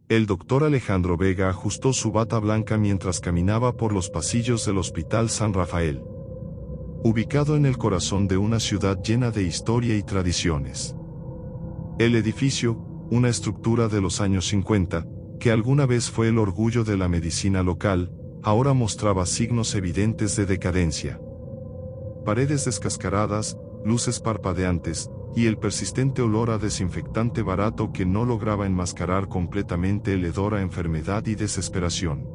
El doctor Alejandro Vega ajustó su bata blanca mientras caminaba por los pasillos del Hospital San Rafael, ubicado en el corazón de una ciudad llena de historia y tradiciones. El edificio, una estructura de los años 50, que alguna vez fue el orgullo de la medicina local, ahora mostraba signos evidentes de decadencia. Paredes descascaradas, luces parpadeantes, y el persistente olor a desinfectante barato que no lograba enmascarar completamente el hedor a enfermedad y desesperación.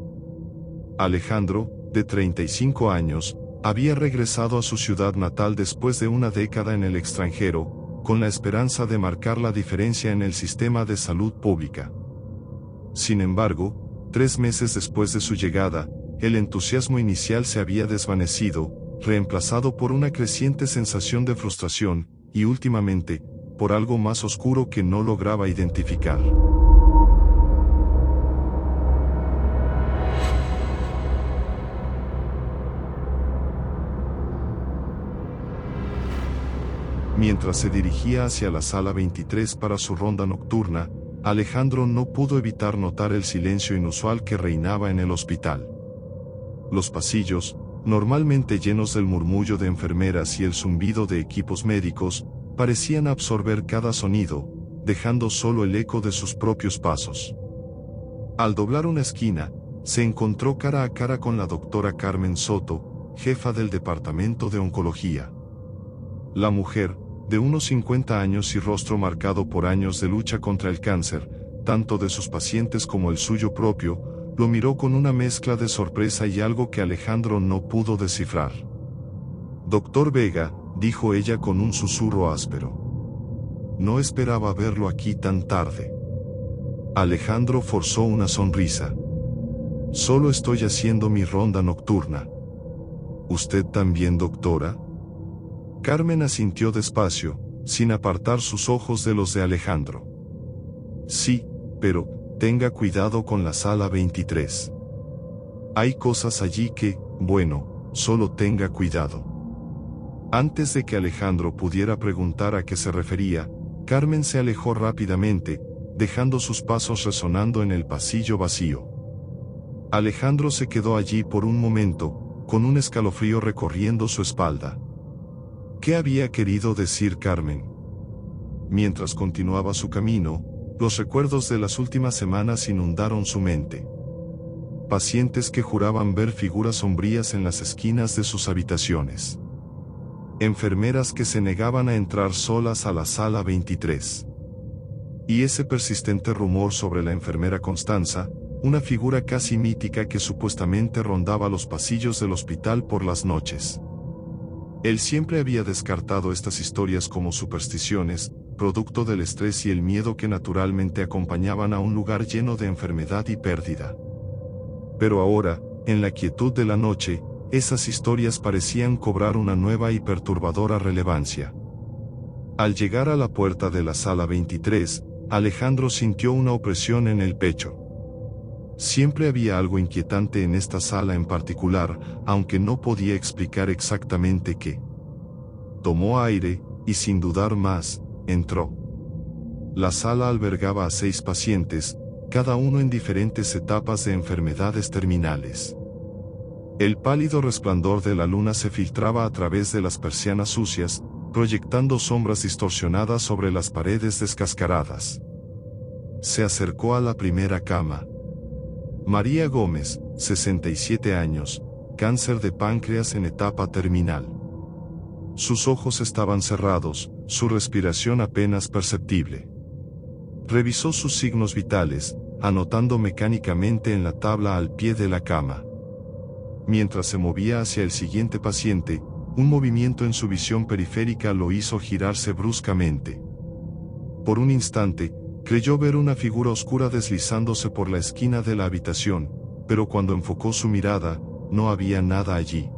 Alejandro, de 35 años, había regresado a su ciudad natal después de una década en el extranjero, con la esperanza de marcar la diferencia en el sistema de salud pública. Sin embargo, 3 meses después de su llegada, el entusiasmo inicial se había desvanecido, reemplazado por una creciente sensación de frustración, y últimamente, por algo más oscuro que no lograba identificar. Mientras se dirigía hacia la sala 23 para su ronda nocturna, Alejandro no pudo evitar notar el silencio inusual que reinaba en el hospital. Los pasillos, normalmente llenos del murmullo de enfermeras y el zumbido de equipos médicos, parecían absorber cada sonido, dejando solo el eco de sus propios pasos. Al doblar una esquina, se encontró cara a cara con la doctora Carmen Soto, jefa del departamento de oncología. La mujer, de unos 50 años y rostro marcado por años de lucha contra el cáncer, tanto de sus pacientes como el suyo propio, lo miró con una mezcla de sorpresa y algo que Alejandro no pudo descifrar. «Doctor Vega», dijo ella con un susurro áspero. «No esperaba verlo aquí tan tarde». Alejandro forzó una sonrisa. «Solo estoy haciendo mi ronda nocturna». «¿Usted también, doctora?». Carmen asintió despacio, sin apartar sus ojos de los de Alejandro. «Sí, pero tenga cuidado con la sala 23. Hay cosas allí que, bueno, solo tenga cuidado». Antes de que Alejandro pudiera preguntar a qué se refería, Carmen se alejó rápidamente, dejando sus pasos resonando en el pasillo vacío. Alejandro se quedó allí por un momento, con un escalofrío recorriendo su espalda. ¿Qué había querido decir Carmen? Mientras continuaba su camino, los recuerdos de las últimas semanas inundaron su mente. Pacientes que juraban ver figuras sombrías en las esquinas de sus habitaciones. Enfermeras que se negaban a entrar solas a la sala 23. Y ese persistente rumor sobre la enfermera Constanza, una figura casi mítica que supuestamente rondaba los pasillos del hospital por las noches. Él siempre había descartado estas historias como supersticiones, producto del estrés y el miedo que naturalmente acompañaban a un lugar lleno de enfermedad y pérdida. Pero ahora, en la quietud de la noche, esas historias parecían cobrar una nueva y perturbadora relevancia. Al llegar a la puerta de la sala 23, Alejandro sintió una opresión en el pecho. Siempre había algo inquietante en esta sala en particular, aunque no podía explicar exactamente qué. Tomó aire, y sin dudar más, entró. La sala albergaba a 6 pacientes, cada uno en diferentes etapas de enfermedades terminales. El pálido resplandor de la luna se filtraba a través de las persianas sucias, proyectando sombras distorsionadas sobre las paredes descascaradas. Se acercó a la primera cama. María Gómez, 67 años, cáncer de páncreas en etapa terminal. Sus ojos estaban cerrados, su respiración apenas perceptible. Revisó sus signos vitales, anotando mecánicamente en la tabla al pie de la cama. Mientras se movía hacia el siguiente paciente, un movimiento en su visión periférica lo hizo girarse bruscamente. Por un instante, creyó ver una figura oscura deslizándose por la esquina de la habitación, pero cuando enfocó su mirada, no había nada allí.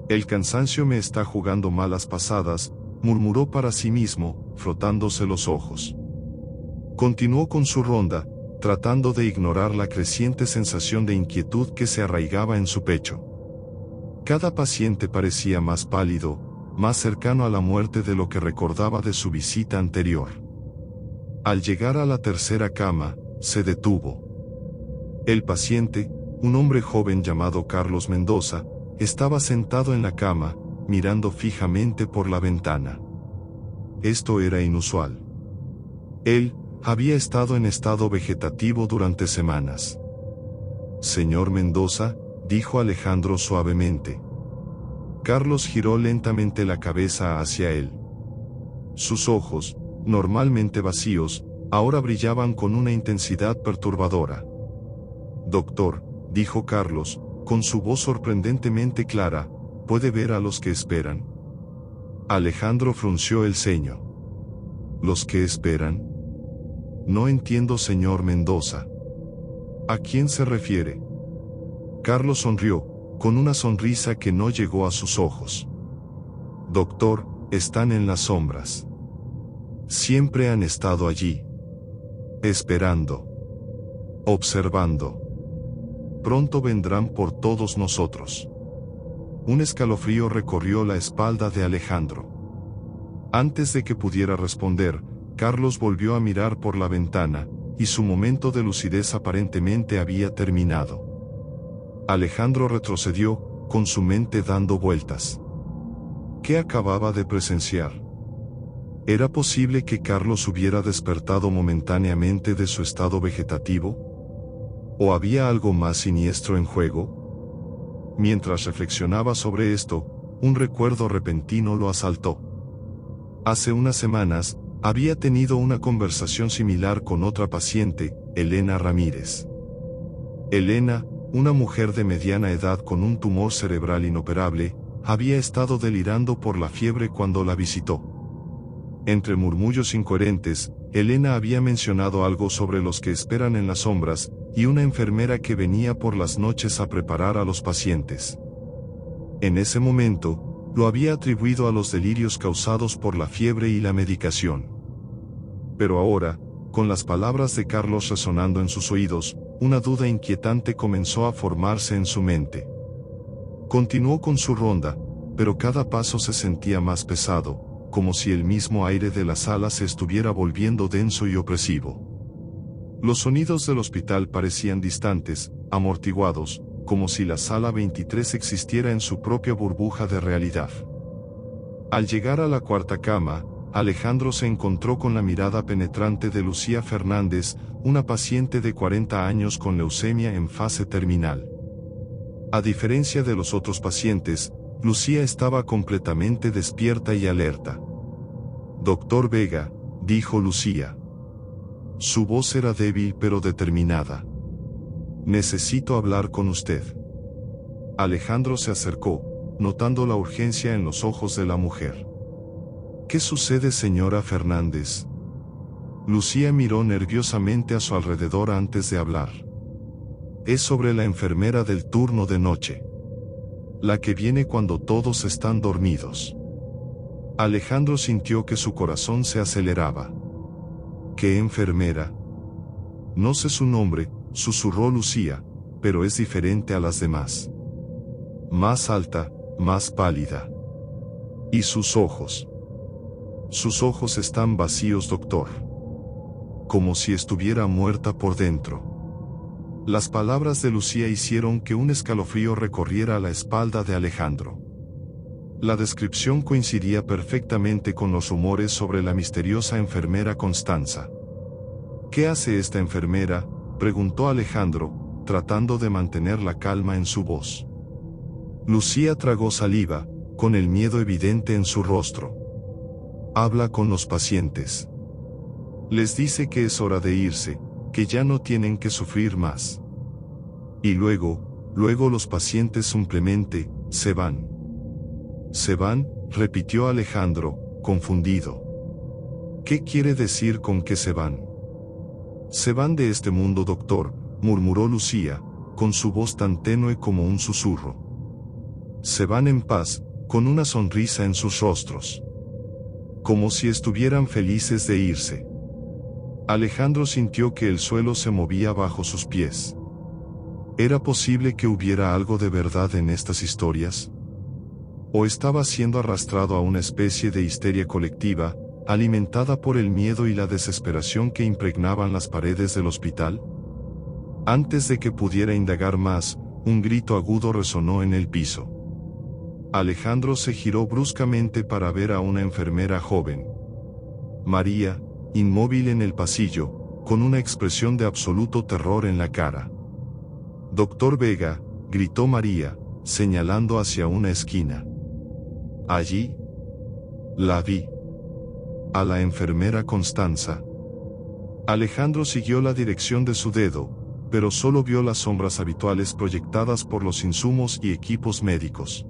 «El cansancio me está jugando malas pasadas», murmuró para sí mismo, frotándose los ojos. Continuó con su ronda, tratando de ignorar la creciente sensación de inquietud que se arraigaba en su pecho. Cada paciente parecía más pálido, más cercano a la muerte de lo que recordaba de su visita anterior. Al llegar a la tercera cama, se detuvo. El paciente, un hombre joven llamado Carlos Mendoza, estaba sentado en la cama, mirando fijamente por la ventana. Esto era inusual. Él había estado en estado vegetativo durante semanas. «Señor Mendoza», dijo Alejandro suavemente. Carlos giró lentamente la cabeza hacia él. Sus ojos, normalmente vacíos, ahora brillaban con una intensidad perturbadora. «Doctor», dijo Carlos, con su voz sorprendentemente clara, «¿puede ver a los que esperan?». Alejandro frunció el ceño. «¿Los que esperan?». «No entiendo, señor Mendoza». «¿A quién se refiere?». Carlos sonrió, con una sonrisa que no llegó a sus ojos. «Doctor, están en las sombras. Siempre han estado allí. Esperando. Observando. Pronto vendrán por todos nosotros». Un escalofrío recorrió la espalda de Alejandro. Antes de que pudiera responder, Carlos volvió a mirar por la ventana, y su momento de lucidez aparentemente había terminado. Alejandro retrocedió, con su mente dando vueltas. ¿Qué acababa de presenciar? ¿Era posible que Carlos hubiera despertado momentáneamente de su estado vegetativo? ¿O había algo más siniestro en juego? Mientras reflexionaba sobre esto, un recuerdo repentino lo asaltó. Hace unas semanas, había tenido una conversación similar con otra paciente, Elena Ramírez. Elena, una mujer de mediana edad con un tumor cerebral inoperable, había estado delirando por la fiebre cuando la visitó. Entre murmullos incoherentes, Elena había mencionado algo sobre los que esperan en las sombras, y una enfermera que venía por las noches a preparar a los pacientes. En ese momento, lo había atribuido a los delirios causados por la fiebre y la medicación. Pero ahora, con las palabras de Carlos resonando en sus oídos, una duda inquietante comenzó a formarse en su mente. Continuó con su ronda, pero cada paso se sentía más pesado, como si el mismo aire de la sala se estuviera volviendo denso y opresivo. Los sonidos del hospital parecían distantes, amortiguados, como si la sala 23 existiera en su propia burbuja de realidad. Al llegar a la cuarta cama, Alejandro se encontró con la mirada penetrante de Lucía Fernández, una paciente de 40 años con leucemia en fase terminal. A diferencia de los otros pacientes, Lucía estaba completamente despierta y alerta. «Doctor Vega», dijo Lucía. Su voz era débil pero determinada. «Necesito hablar con usted». Alejandro se acercó, notando la urgencia en los ojos de la mujer. «¿Qué sucede, señora Fernández?». Lucía miró nerviosamente a su alrededor antes de hablar. «Es sobre la enfermera del turno de noche. La que viene cuando todos están dormidos». Alejandro sintió que su corazón se aceleraba. «¿Qué enfermera?». «No sé su nombre», susurró Lucía, «pero es diferente a las demás. Más alta, más pálida. ¿Y sus ojos?». «Sus ojos están vacíos, doctor. Como si estuviera muerta por dentro». Las palabras de Lucía hicieron que un escalofrío recorriera la espalda de Alejandro. La descripción coincidía perfectamente con los rumores sobre la misteriosa enfermera Constanza. «¿Qué hace esta enfermera?», preguntó Alejandro, tratando de mantener la calma en su voz. Lucía tragó saliva, con el miedo evidente en su rostro. «Habla con los pacientes. Les dice que es hora de irse, que ya no tienen que sufrir más. Y luego los pacientes simplemente se van». «¿Se van?», repitió Alejandro, confundido. «¿Qué quiere decir con que se van?». «Se van de este mundo, doctor», murmuró Lucía, con su voz tan tenue como un susurro. «Se van en paz, con una sonrisa en sus rostros. Como si estuvieran felices de irse». Alejandro sintió que el suelo se movía bajo sus pies. ¿Era posible que hubiera algo de verdad en estas historias? ¿O estaba siendo arrastrado a una especie de histeria colectiva, alimentada por el miedo y la desesperación que impregnaban las paredes del hospital? Antes de que pudiera indagar más, un grito agudo resonó en el piso. Alejandro se giró bruscamente para ver a una enfermera joven. María, inmóvil en el pasillo, con una expresión de absoluto terror en la cara. «Doctor Vega», gritó María, señalando hacia una esquina. «Allí. La vi. A la enfermera Constanza». Alejandro siguió la dirección de su dedo, pero solo vio las sombras habituales proyectadas por los insumos y equipos médicos.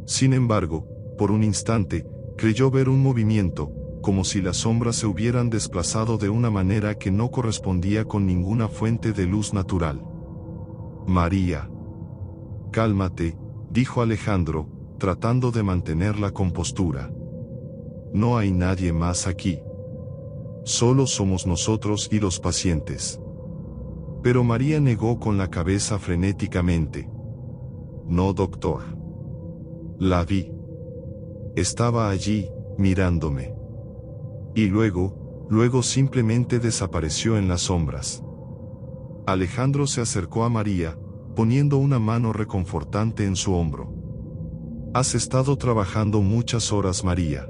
Sin embargo, por un instante, creyó ver un movimiento, como si las sombras se hubieran desplazado de una manera que no correspondía con ninguna fuente de luz natural. «María. Cálmate», dijo Alejandro, tratando de mantener la compostura. «No hay nadie más aquí. Solo somos nosotros y los pacientes». Pero María negó con la cabeza frenéticamente. «No, doctor. La vi. Estaba allí, mirándome. Y luego simplemente desapareció en las sombras». Alejandro se acercó a María, poniendo una mano reconfortante en su hombro. «Has estado trabajando muchas horas, María.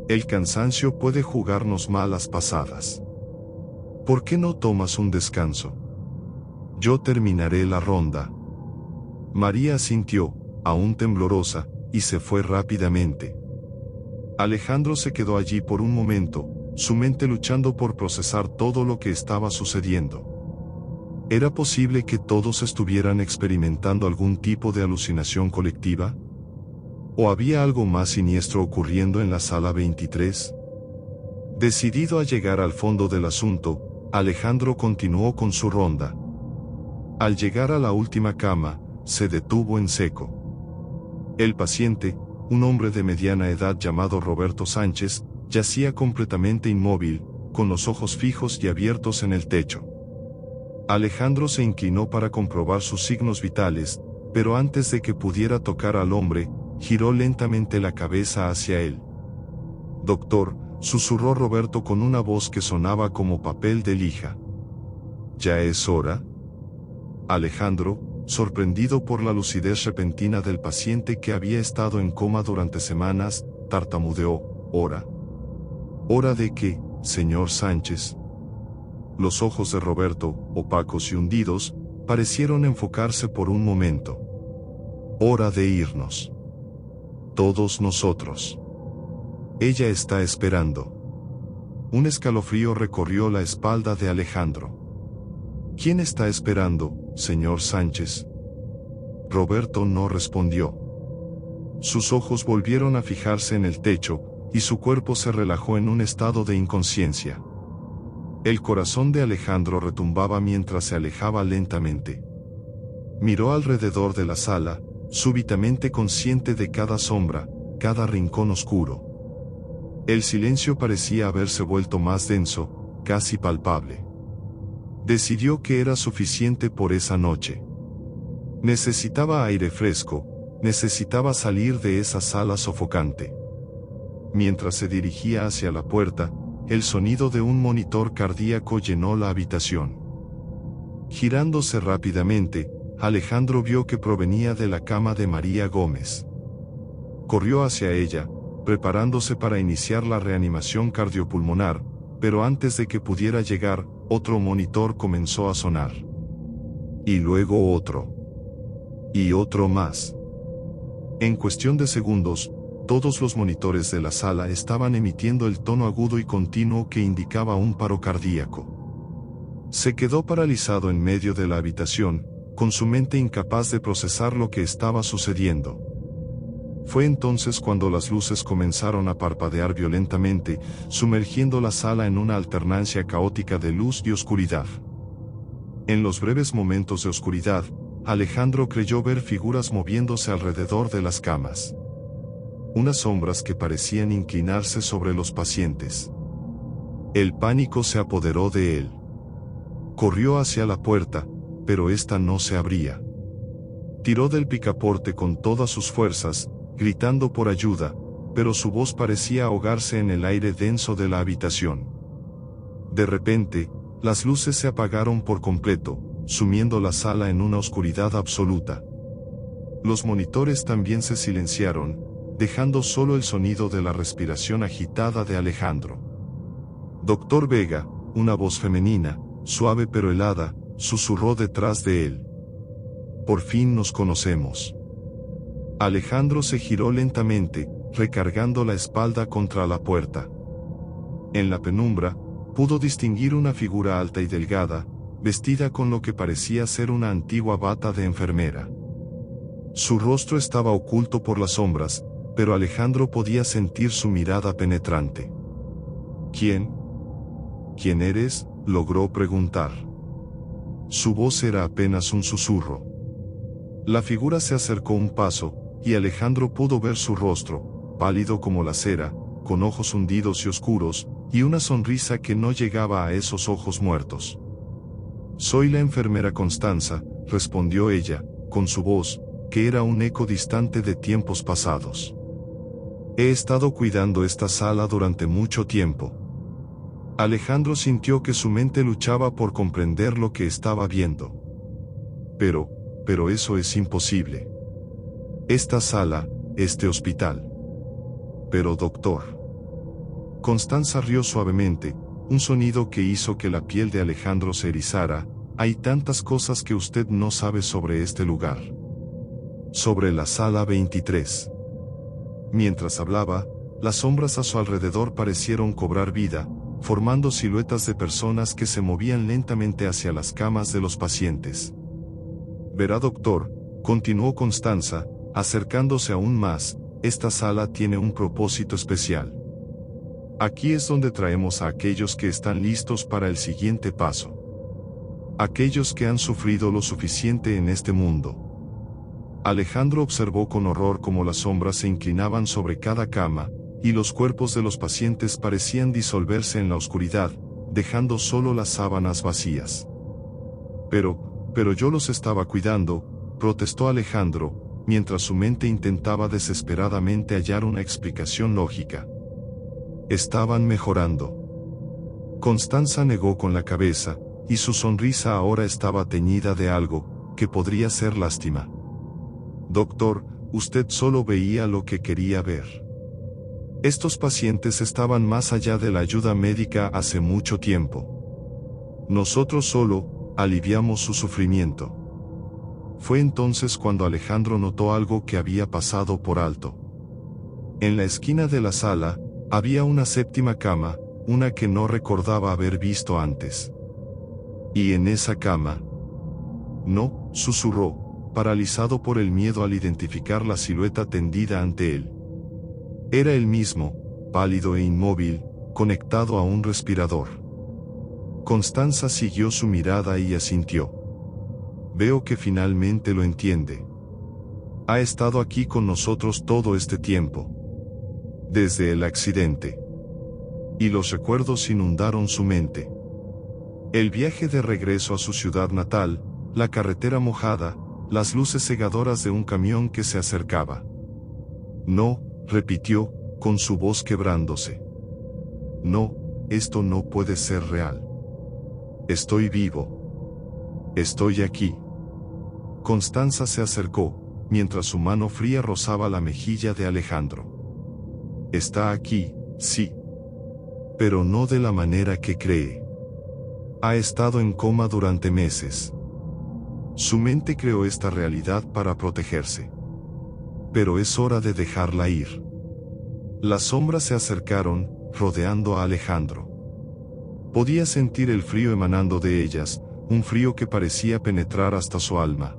El cansancio puede jugarnos malas pasadas. ¿Por qué no tomas un descanso? Yo terminaré la ronda». María asintió, aún temblorosa, y se fue rápidamente. Alejandro se quedó allí por un momento, su mente luchando por procesar todo lo que estaba sucediendo. ¿Era posible que todos estuvieran experimentando algún tipo de alucinación colectiva? ¿O había algo más siniestro ocurriendo en la sala 23? Decidido a llegar al fondo del asunto, Alejandro continuó con su ronda. Al llegar a la última cama, se detuvo en seco. El paciente, un hombre de mediana edad llamado Roberto Sánchez, yacía completamente inmóvil, con los ojos fijos y abiertos en el techo. Alejandro se inclinó para comprobar sus signos vitales, pero antes de que pudiera tocar al hombre, giró lentamente la cabeza hacia él. «Doctor», susurró Roberto con una voz que sonaba como papel de lija. «¿Ya es hora?» Alejandro, sorprendido por la lucidez repentina del paciente que había estado en coma durante semanas, tartamudeó: «¿Hora? ¿Hora de qué, señor Sánchez?» Los ojos de Roberto, opacos y hundidos, parecieron enfocarse por un momento. «Hora de irnos. Todos nosotros. Ella está esperando». Un escalofrío recorrió la espalda de Alejandro. «¿Quién está esperando, señor Sánchez?» Roberto no respondió. Sus ojos volvieron a fijarse en el techo, y su cuerpo se relajó en un estado de inconsciencia. El corazón de Alejandro retumbaba mientras se alejaba lentamente. Miró alrededor de la sala, súbitamente consciente de cada sombra, cada rincón oscuro. El silencio parecía haberse vuelto más denso, casi palpable. Decidió que era suficiente por esa noche. Necesitaba aire fresco, necesitaba salir de esa sala sofocante. Mientras se dirigía hacia la puerta, el sonido de un monitor cardíaco llenó la habitación. Girándose rápidamente, Alejandro vio que provenía de la cama de María Gómez. Corrió hacia ella, preparándose para iniciar la reanimación cardiopulmonar, pero antes de que pudiera llegar, otro monitor comenzó a sonar. Y luego otro. Y otro más. En cuestión de segundos, todos los monitores de la sala estaban emitiendo el tono agudo y continuo que indicaba un paro cardíaco. Se quedó paralizado en medio de la habitación, con su mente incapaz de procesar lo que estaba sucediendo. Fue entonces cuando las luces comenzaron a parpadear violentamente, sumergiendo la sala en una alternancia caótica de luz y oscuridad. En los breves momentos de oscuridad, Alejandro creyó ver figuras moviéndose alrededor de las camas. Unas sombras que parecían inclinarse sobre los pacientes. El pánico se apoderó de él. Corrió hacia la puerta, pero ésta no se abría. Tiró del picaporte con todas sus fuerzas, gritando por ayuda, pero su voz parecía ahogarse en el aire denso de la habitación. De repente, las luces se apagaron por completo, sumiendo la sala en una oscuridad absoluta. Los monitores también se silenciaron, dejando solo el sonido de la respiración agitada de Alejandro. Doctor Vega, una voz femenina, suave pero helada, susurró detrás de él. Por fin nos conocemos. Alejandro se giró lentamente, recargando la espalda contra la puerta. En la penumbra, pudo distinguir una figura alta y delgada, vestida con lo que parecía ser una antigua bata de enfermera. Su rostro estaba oculto por las sombras, pero Alejandro podía sentir su mirada penetrante. ¿Quién? ¿Quién eres?, logró preguntar. Su voz era apenas un susurro. La figura se acercó un paso, y Alejandro pudo ver su rostro, pálido como la cera, con ojos hundidos y oscuros, y una sonrisa que no llegaba a esos ojos muertos. Soy la enfermera Constanza, respondió ella, con su voz, que era un eco distante de tiempos pasados. He estado cuidando esta sala durante mucho tiempo. Alejandro sintió que su mente luchaba por comprender lo que estaba viendo. Pero eso es imposible. Esta sala, este hospital. Pero doctor. Constanza rió suavemente, un sonido que hizo que la piel de Alejandro se erizara. Hay tantas cosas que usted no sabe sobre este lugar. Sobre la sala 23. Mientras hablaba, las sombras a su alrededor parecieron cobrar vida, formando siluetas de personas que se movían lentamente hacia las camas de los pacientes. Verá, doctor, continuó Constanza, acercándose aún más, esta sala tiene un propósito especial. Aquí es donde traemos a aquellos que están listos para el siguiente paso. Aquellos que han sufrido lo suficiente en este mundo. Alejandro observó con horror cómo las sombras se inclinaban sobre cada cama, y los cuerpos de los pacientes parecían disolverse en la oscuridad, dejando solo las sábanas vacías. Pero yo los estaba cuidando, protestó Alejandro, mientras su mente intentaba desesperadamente hallar una explicación lógica. Estaban mejorando. Constanza negó con la cabeza, y su sonrisa ahora estaba teñida de algo, que podría ser lástima. Doctor, usted solo veía lo que quería ver. Estos pacientes estaban más allá de la ayuda médica hace mucho tiempo. Nosotros solo aliviamos su sufrimiento. Fue entonces cuando Alejandro notó algo que había pasado por alto. En la esquina de la sala, había una séptima cama, una que no recordaba haber visto antes. ¿Y en esa cama? No, susurró, paralizado por el miedo al identificar la silueta tendida ante él. Era él mismo, pálido e inmóvil, conectado a un respirador. Constanza siguió su mirada y asintió. Veo que finalmente lo entiende. Ha estado aquí con nosotros todo este tiempo. Desde el accidente. Y los recuerdos inundaron su mente. El viaje de regreso a su ciudad natal, la carretera mojada, las luces cegadoras de un camión que se acercaba. No, repitió, con su voz quebrándose. No, esto no puede ser real. Estoy vivo. Estoy aquí. Constanza se acercó, mientras su mano fría rozaba la mejilla de Alejandro. Está aquí, sí. Pero no de la manera que cree. Ha estado en coma durante meses. Su mente creó esta realidad para protegerse. Pero es hora de dejarla ir. Las sombras se acercaron, rodeando a Alejandro. Podía sentir el frío emanando de ellas, un frío que parecía penetrar hasta su alma.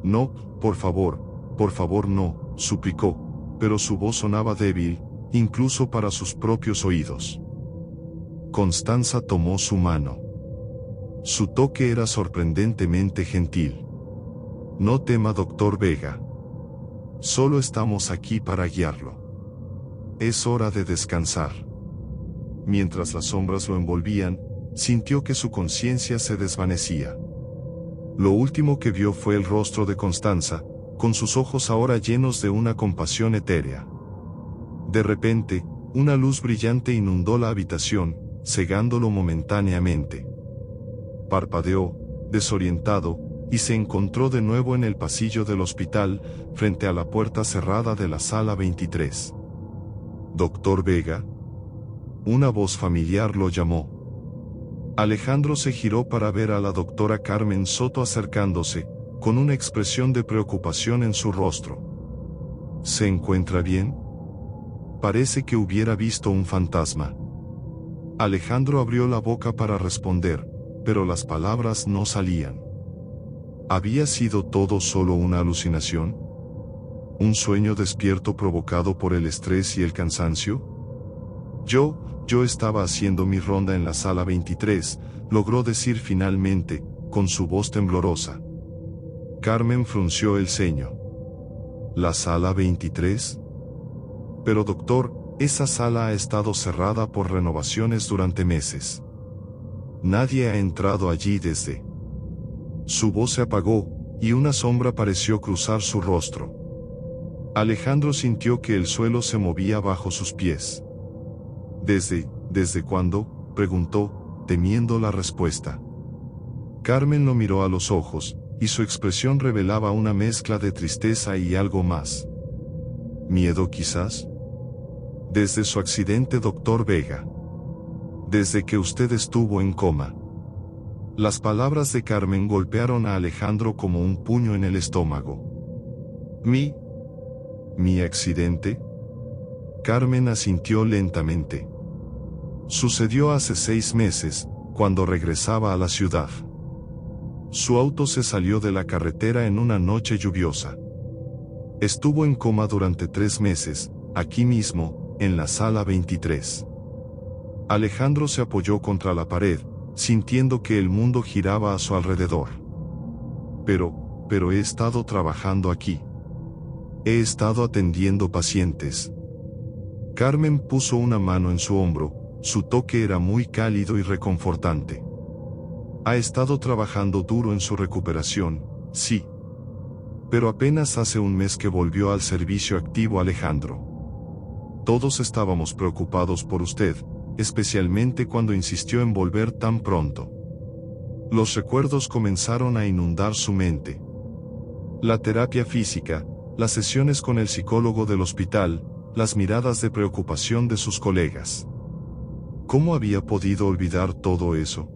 No, por favor no, suplicó, pero su voz sonaba débil, incluso para sus propios oídos. Constanza tomó su mano. Su toque era sorprendentemente gentil. No tema, doctor Vega. Solo estamos aquí para guiarlo. Es hora de descansar. Mientras las sombras lo envolvían, sintió que su conciencia se desvanecía. Lo último que vio fue el rostro de Constanza, con sus ojos ahora llenos de una compasión etérea. De repente, una luz brillante inundó la habitación, cegándolo momentáneamente. Parpadeó, desorientado, y se encontró de nuevo en el pasillo del hospital, frente a la puerta cerrada de la sala 23. «Doctor Vega». Una voz familiar lo llamó. Alejandro se giró para ver a la doctora Carmen Soto acercándose, con una expresión de preocupación en su rostro. «¿Se encuentra bien?». Parece que hubiera visto un fantasma. Alejandro abrió la boca para responder, pero las palabras no salían. ¿Había sido todo solo una alucinación? ¿Un sueño despierto provocado por el estrés y el cansancio? Yo estaba haciendo mi ronda en la sala 23, logró decir finalmente, con su voz temblorosa. Carmen frunció el ceño. ¿La sala 23? Pero doctor, esa sala ha estado cerrada por renovaciones durante meses. Nadie ha entrado allí desde... Su voz se apagó, y una sombra pareció cruzar su rostro. Alejandro sintió que el suelo se movía bajo sus pies. ¿Desde cuándo?, preguntó, temiendo la respuesta. Carmen lo miró a los ojos, y su expresión revelaba una mezcla de tristeza y algo más. ¿Miedo quizás? Desde su accidente, doctor Vega. Desde que usted estuvo en coma. Las palabras de Carmen golpearon a Alejandro como un puño en el estómago. ¿Mi accidente? Carmen asintió lentamente. Sucedió hace 6 meses, cuando regresaba a la ciudad. Su auto se salió de la carretera en una noche lluviosa. Estuvo en coma durante 3 meses, aquí mismo, en la sala 23. Alejandro se apoyó contra la pared, sintiendo que el mundo giraba a su alrededor. Pero he estado trabajando aquí. He estado atendiendo pacientes. Carmen puso una mano en su hombro, su toque era muy cálido y reconfortante. Ha estado trabajando duro en su recuperación, sí. Pero apenas hace un mes que volvió al servicio activo Alejandro. Todos estábamos preocupados por usted, especialmente cuando insistió en volver tan pronto. Los recuerdos comenzaron a inundar su mente. La terapia física, las sesiones con el psicólogo del hospital, las miradas de preocupación de sus colegas. ¿Cómo había podido olvidar todo eso?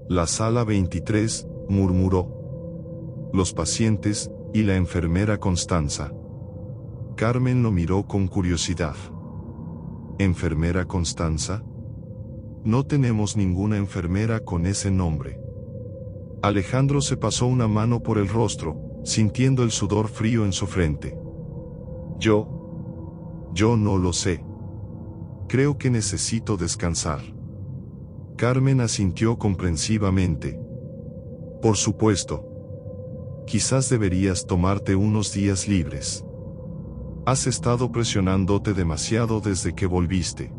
La sala 23, murmuró. Los pacientes, y la enfermera Constanza. Carmen lo miró con curiosidad. ¿Enfermera Constanza? No tenemos ninguna enfermera con ese nombre. Alejandro se pasó una mano por el rostro, sintiendo el sudor frío en su frente. Yo no lo sé. Creo que necesito descansar. Carmen asintió comprensivamente. Por supuesto. Quizás deberías tomarte unos días libres. Has estado presionándote demasiado desde que volviste.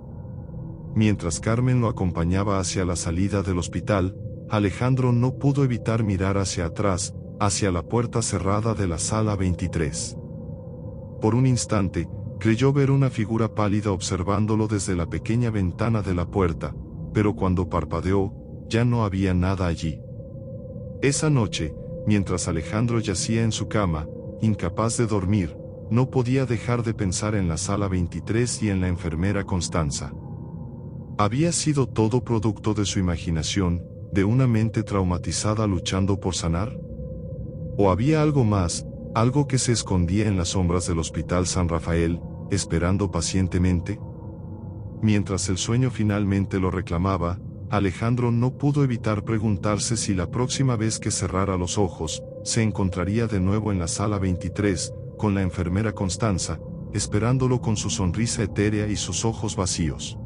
Mientras Carmen lo acompañaba hacia la salida del hospital, Alejandro no pudo evitar mirar hacia atrás, hacia la puerta cerrada de la sala 23. Por un instante, creyó ver una figura pálida observándolo desde la pequeña ventana de la puerta, pero cuando parpadeó, ya no había nada allí. Esa noche, mientras Alejandro yacía en su cama, incapaz de dormir, no podía dejar de pensar en la sala 23 y en la enfermera Constanza. ¿Había sido todo producto de su imaginación, de una mente traumatizada luchando por sanar? ¿O había algo más, algo que se escondía en las sombras del Hospital San Rafael, esperando pacientemente? Mientras el sueño finalmente lo reclamaba, Alejandro no pudo evitar preguntarse si la próxima vez que cerrara los ojos, se encontraría de nuevo en la sala 23, con la enfermera Constanza, esperándolo con su sonrisa etérea y sus ojos vacíos.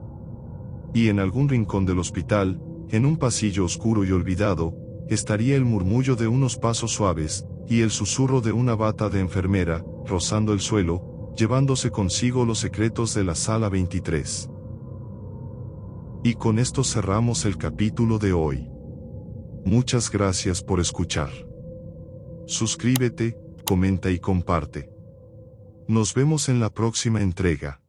Y en algún rincón del hospital, en un pasillo oscuro y olvidado, estaría el murmullo de unos pasos suaves, y el susurro de una bata de enfermera, rozando el suelo, llevándose consigo los secretos de la sala 23. Y con esto cerramos el capítulo de hoy. Muchas gracias por escuchar. Suscríbete, comenta y comparte. Nos vemos en la próxima entrega.